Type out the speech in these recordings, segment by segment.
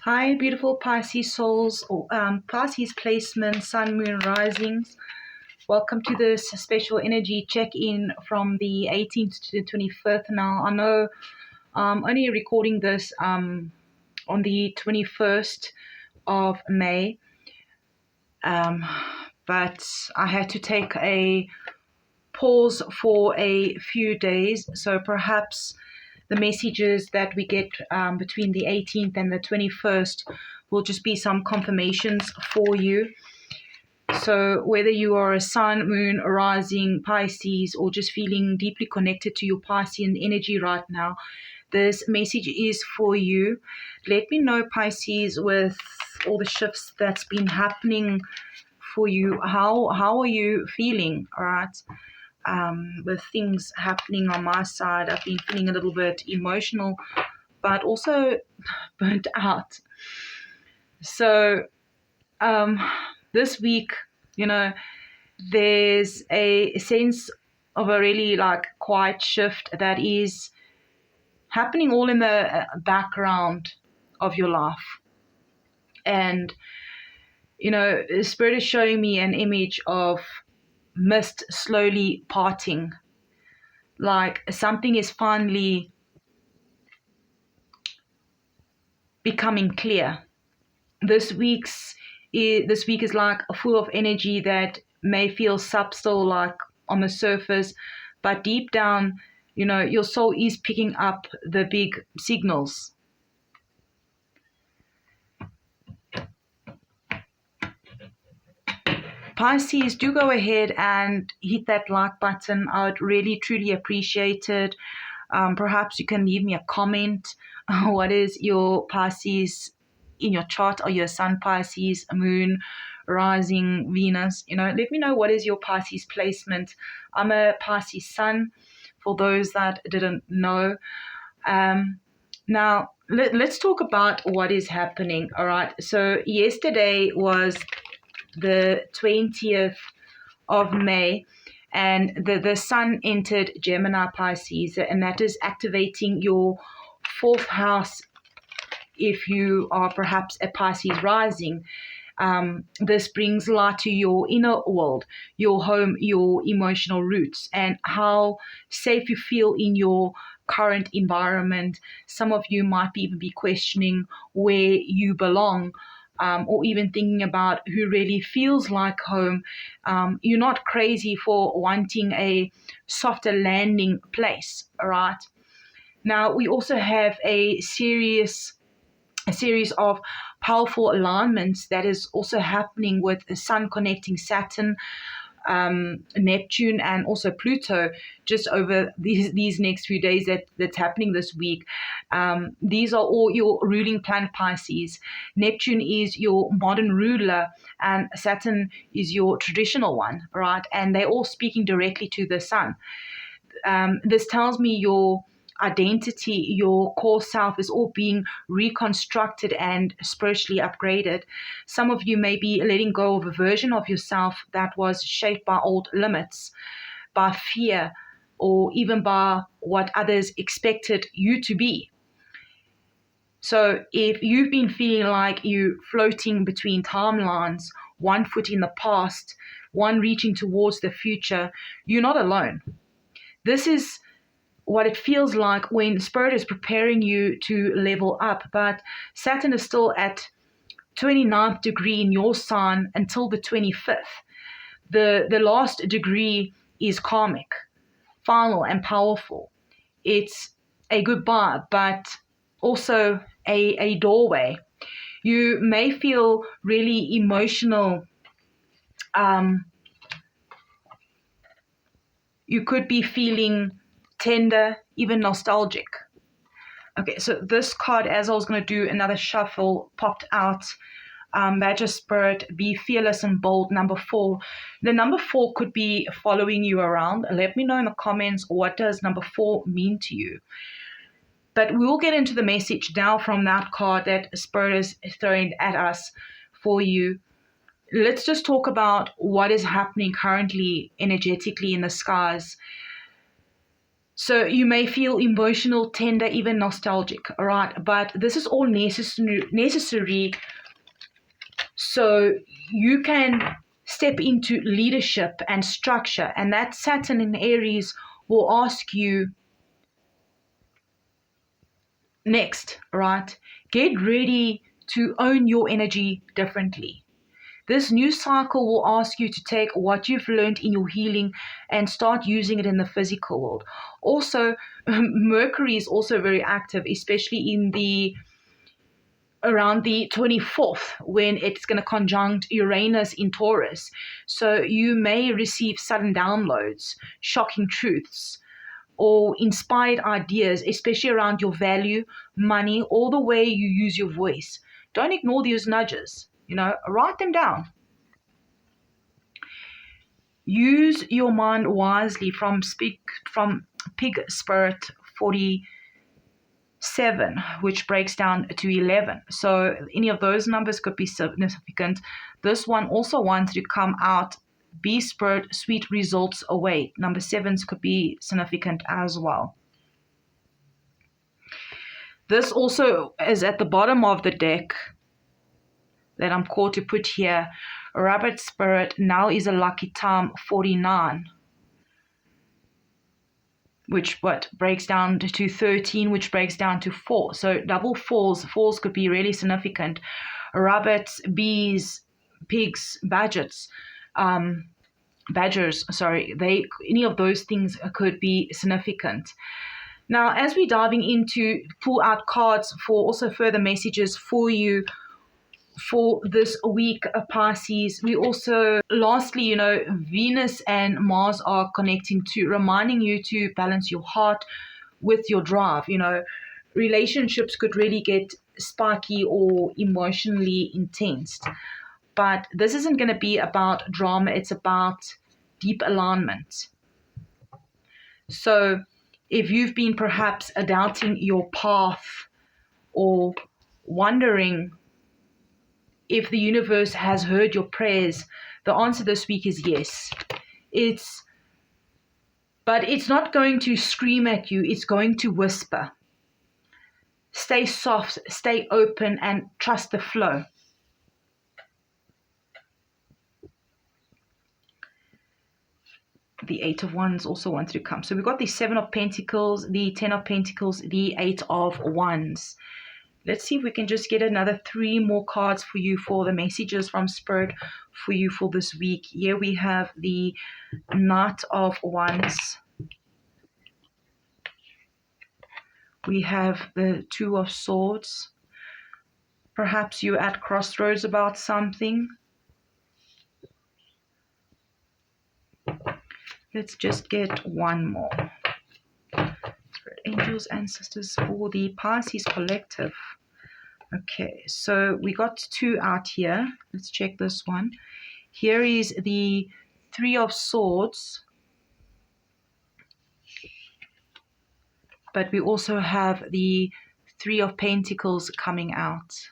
Hi, beautiful Pisces souls, or Pisces placement, sun, moon, risings. Welcome to this special energy check-in from the 18th to the 25th. Now, I know I'm only recording this on the 21st of May, but I had to take a pause for a few days, so perhaps the messages that we get between the 18th and the 21st will just be some confirmations for you. So whether you are a sun, moon, rising, Pisces, or just feeling deeply connected to your Piscean energy right now, this message is for you. Let me know, Pisces, with all the shifts that's been happening for you, how are you feeling, all right? With things happening on my side, I've been feeling a little bit emotional, but also burnt out. So this week, there's a sense of a really quiet shift that is happening all in the background of your life. And, Spirit is showing me an image of mist slowly parting, like something is finally becoming clear. This week is like full of energy that may feel subtle, like on the surface, but deep down, your soul is picking up the big signals. Pisces, do go ahead and hit that like button. I would really, truly appreciate it. Perhaps you can leave me a comment. What is your Pisces in your chart? Are you a sun Pisces, a moon, rising, Venus? Let me know what is your Pisces placement. I'm a Pisces sun, for those that didn't know. Now, let's talk about what is happening. All right. So yesterday was the 20th of May, and the sun entered Gemini Pisces, and that is activating your fourth house if you are perhaps a Pisces rising. This brings light to your inner world, your home, your emotional roots, and how safe you feel in your current environment. Some of you might even be questioning where you belong. Or even thinking about who really feels like home. You're not crazy for wanting a softer landing place, all right? Now, we also have a series of powerful alignments that is also happening with the Sun connecting Saturn, Neptune, and also Pluto just over these next few days that's happening this week. These are all your ruling planet Pisces. Neptune is your modern ruler and Saturn is your traditional one, right? And they're all speaking directly to the sun. This tells me your identity, your core self is all being reconstructed and spiritually upgraded. Some of you may be letting go of a version of yourself that was shaped by old limits, by fear, or even by what others expected you to be. So if you've been feeling like you're floating between timelines, one foot in the past, one reaching towards the future, you're not alone. This is what it feels like when Spirit is preparing you to level up. But Saturn is still at 29th degree in your sign until the 25th. The last degree is karmic, final and powerful. It's a goodbye, but also a doorway. You may feel really emotional. You could be feeling tender, even nostalgic. Okay, so this card, as I was going to do another shuffle, popped out. Badger Spirit, be fearless and bold, number 4. The number 4 could be following you around. Let me know in the comments, what does number 4 mean to you? But we will get into the message now from that card that Spirit is throwing at us for you. Let's just talk about what is happening currently energetically in the skies. So you may feel emotional, tender, even nostalgic, all right? But this is all necessary so you can step into leadership and structure. And that Saturn in Aries will ask you next, right? Get ready to own your energy differently. This new cycle will ask you to take what you've learned in your healing and start using it in the physical world. Also, Mercury is also very active, especially in the around the 24th when it's going to conjunct Uranus in Taurus. So you may receive sudden downloads, shocking truths, or inspired ideas, especially around your value, money, or the way you use your voice. Don't ignore these nudges, write them down. Use your mind wisely from Pig Spirit 47, which breaks down to 11. So any of those numbers could be significant. This one also wants to come out. Be Spirit, sweet results await. Number 7s could be significant as well. This also is at the bottom of the deck that I'm called to put here. Rabbit Spirit, now is a lucky time, 49. Which breaks down to 13, which breaks down to 4. So double falls could be really significant. Rabbits, bees, pigs, badgers, any of those things could be significant. Now, as we're diving into pull out cards for also further messages for you for this week, Pisces, we also, lastly, Venus and Mars are connecting to reminding you to balance your heart with your drive. Relationships could really get spiky or emotionally intense. But this isn't going to be about drama. It's about deep alignment. So if you've been perhaps doubting your path or wondering if the universe has heard your prayers, the answer this week is yes. But it's not going to scream at you. It's going to whisper. Stay soft, stay open, and trust the flow. The 8 of Wands also wants to come. So we've got the 7 of Pentacles, the 10 of Pentacles, the 8 of Wands. Let's see if we can just get another 3 more cards for you for the messages from Spirit for you for this week. Here we have the Knight of Wands. We have the 2 of Swords. Perhaps you're at crossroads about something. Let's just get one more. Spirit angels, ancestors for the Pisces collective. Okay, so we got 2 out here. Let's check this one. Here is the 3 of Swords. But we also have the 3 of Pentacles coming out.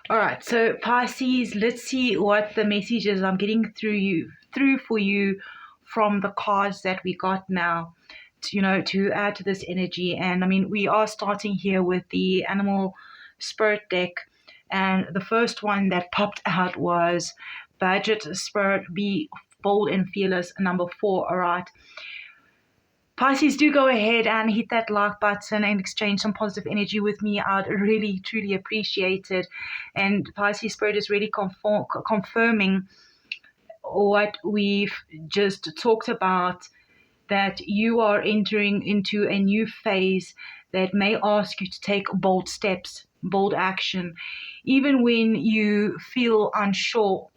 All right, so Pisces, let's see what the messages I'm getting through for you from the cards that we got now, to add to this energy. And I mean, we are starting here with the Animal Spirit deck, and the first one that popped out was Budget Spirit, be bold and fearless, number 4. All right, Pisces, do go ahead and hit that like button and exchange some positive energy with me. I'd really, truly appreciate it. And Pisces Spirit is really confirming what we've just talked about, that you are entering into a new phase that may ask you to take bold steps, bold action, even when you feel unsure.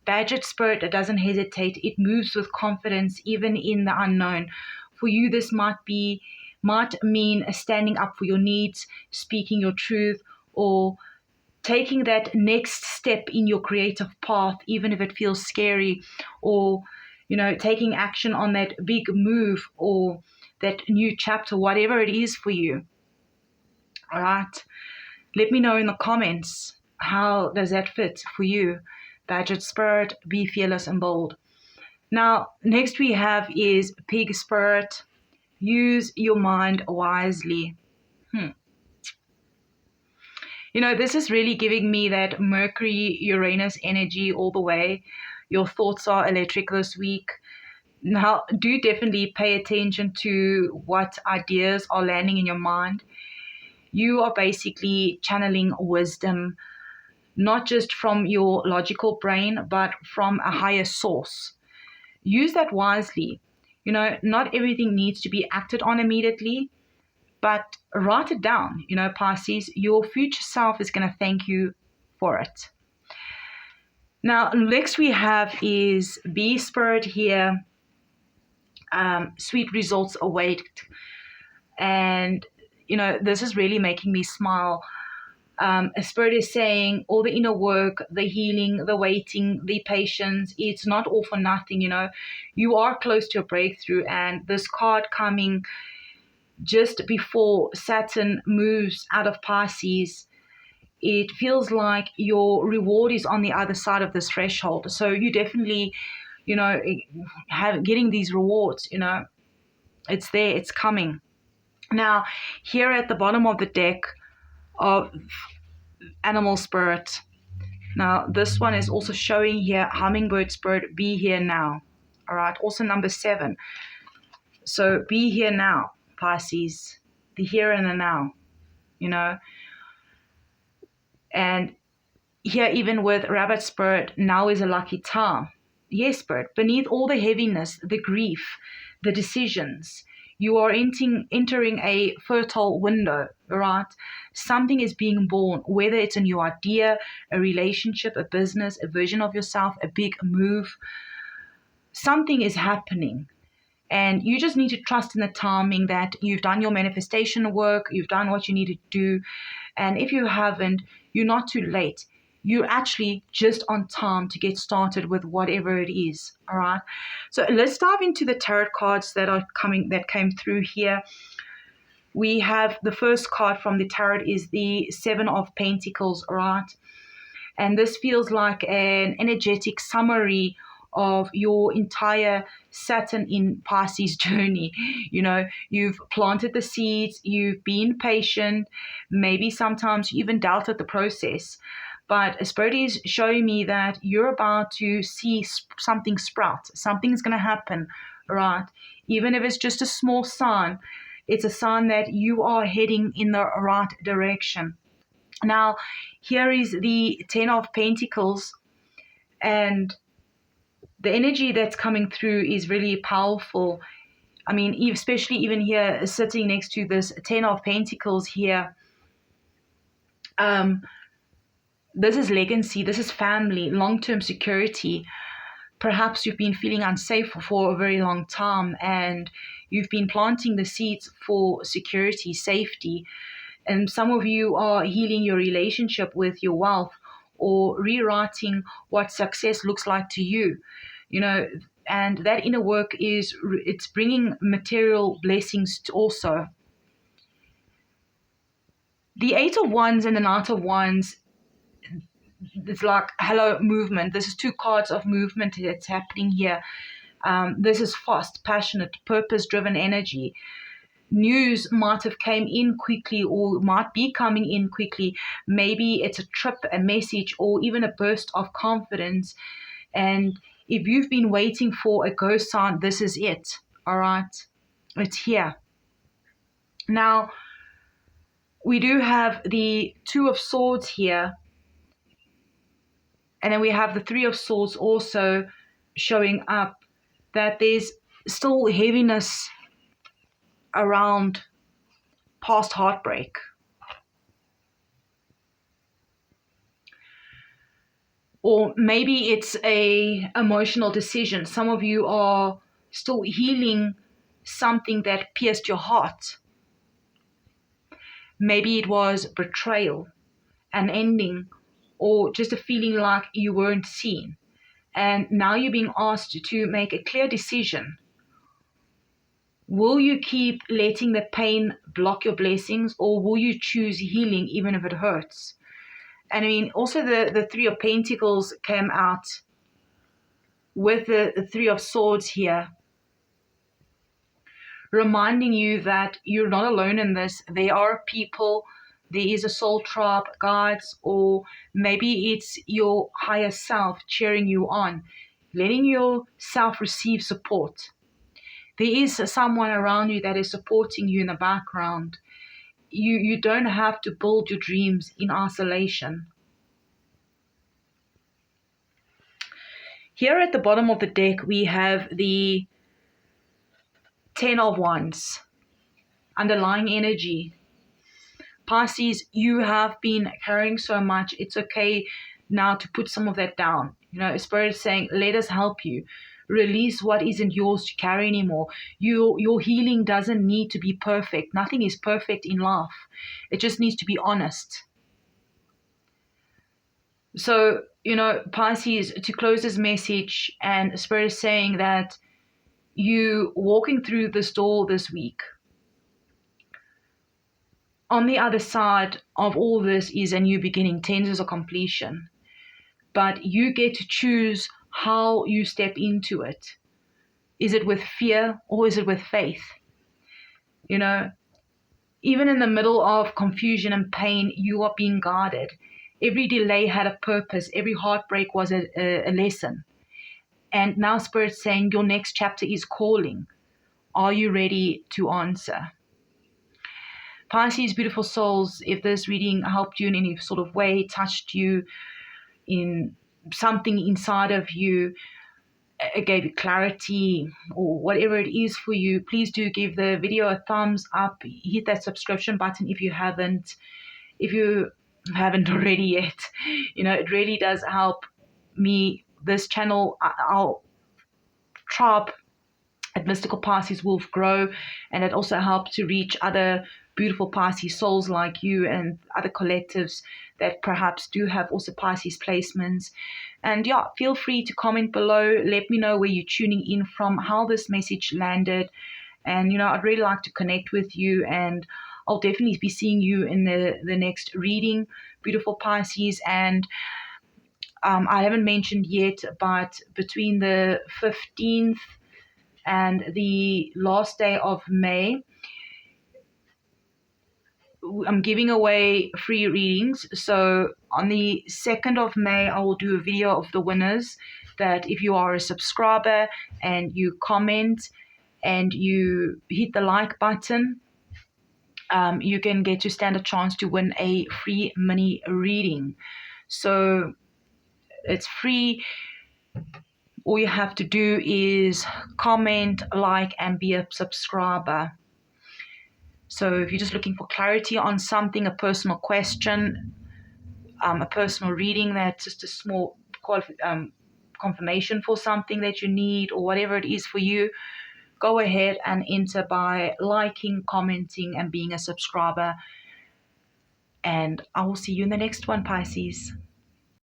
Badger Spirit, it doesn't hesitate. It moves with confidence, even in the unknown. For you, this might mean standing up for your needs, speaking your truth, or taking that next step in your creative path, even if it feels scary, or taking action on that big move or that new chapter, whatever it is for you. All right, let me know in the comments, how does that fit for you? Badger Spirit, be fearless and bold. Now, next we have is Pig Spirit, use your mind wisely. You know, this is really giving me that Mercury, Uranus energy all the way. Your thoughts are electric this week. Now, do definitely pay attention to what ideas are landing in your mind. You are basically channeling wisdom, not just from your logical brain, but from a higher source. Use that wisely. You know, not everything needs to be acted on immediately, but write it down. You know, Pisces, your future self is going to thank you for it. Now, next we have is Bee Spirit here. Sweet results await. And, you know, this is really making me smile. A spirit is saying all the inner work, the healing, the waiting, the patience, it's not all for nothing, you know. You are close to a breakthrough, and this card coming just before Saturn moves out of Pisces, it feels like your reward is on the other side of this threshold. So you definitely, you know, getting these rewards, you know, it's there, it's coming. Now, here at the bottom of the deck of Animal Spirit, now this one is also showing here Hummingbird Spirit, be here now. All right, also number 7. So be here now, Pisces, the here and the now, you know. And here, even with Rabbit Spirit, now is a lucky time. Yes, Spirit, beneath all the heaviness, the grief, the decisions, you are entering a fertile window, right? Something is being born, whether it's a new idea, a relationship, a business, a version of yourself, a big move. Something is happening. And you just need to trust in the timing that you've done your manifestation work, you've done what you need to do. And if you haven't, you're not too late. You're actually just on time to get started with whatever it is. All right. So let's dive into the tarot cards that came through here. We have the first card from the tarot is the 7 of Pentacles, all right? And this feels like an energetic summary of your entire Saturn in Pisces journey. You know, you've planted the seeds, you've been patient, maybe sometimes you even doubted the process. But Spirit is showing me that you're about to see something sprout. Something's going to happen, right? Even if it's just a small sign, it's a sign that you are heading in the right direction. Now, here is the 10 of Pentacles, and the energy that's coming through is really powerful. I mean, especially even here, sitting next to this 10 of Pentacles here, this is legacy, this is family, long-term security. Perhaps you've been feeling unsafe for a very long time, and you've been planting the seeds for security, safety. And some of you are healing your relationship with your wealth, or rewriting what success looks like to you. You know, and that inner work it's bringing material blessings also. The 8 of Wands and the Knight of Wands, it's like hello movement. This is 2 cards of movement that's happening here. This is fast, passionate, purpose-driven energy. News might have came in quickly, or might be coming in quickly. Maybe it's a trip, a message, or even a burst of confidence. And if you've been waiting for a go sign, this is it. All right, it's here. Now, we do have the 2 of Swords here. And then we have the 3 of Swords also showing up, that there's still heaviness around past heartbreak. Or maybe it's a emotional decision. Some of you are still healing something that pierced your heart. Maybe it was betrayal, an ending, or just a feeling like you weren't seen. And now you're being asked to make a clear decision. Will you keep letting the pain block your blessings, or will you choose healing even if it hurts? And I mean, also the Three of Pentacles came out with the Three of Swords here, reminding you that you're not alone in this. There are people, there is a soul tribe, guides, or maybe it's your higher self cheering you on, letting yourself receive support. There is someone around you that is supporting you in the background. You don't have to build your dreams in isolation. Here at the bottom of the deck, we have the Ten of Wands, underlying energy. Pisces, you have been carrying so much. It's okay now to put some of that down. You know, Spirit is saying, let us help you. Release what isn't yours to carry anymore. Your healing doesn't need to be perfect. Nothing is perfect in life. It just needs to be honest. So, you know, Pisces, to close this message, and Spirit is saying that you walking through this door this week, on the other side of all this is a new beginning, tenses of completion. But you get to choose how you step into it. Is it with fear or is it with faith? You know, even in the middle of confusion and pain, you are being guarded. Every delay had a purpose. Every heartbreak was a lesson. And now Spirit's saying your next chapter is calling. Are you ready to answer? Pisces, beautiful souls, if this reading helped you in any sort of way, touched you in something inside of you, it gave you clarity or whatever it is for you, please do give the video a thumbs up. Hit that subscription button if you haven't already yet. You know, it really does help me, this channel, our tribe at Mystical Pisces Wolf grow, and it also helps to reach other beautiful Pisces souls like you and other collectives that perhaps do have also Pisces placements. And yeah, feel free to comment below. Let me know where you're tuning in from, how this message landed. And, you know, I'd really like to connect with you, and I'll definitely be seeing you in the next reading, beautiful Pisces. And I haven't mentioned yet, but between the 15th and the last day of May, I'm giving away free readings. So on the 2nd of May, I will do a video of the winners, that if you are a subscriber and you comment and you hit the like button, you can get to stand a chance to win a free mini reading. So it's free. All you have to do is comment, like, and be a subscriber. So if you're just looking for clarity on something, a personal question, a personal reading, that's just a small confirmation for something that you need, or whatever it is for you, go ahead and enter by liking, commenting, and being a subscriber. And I will see you in the next one, Pisces.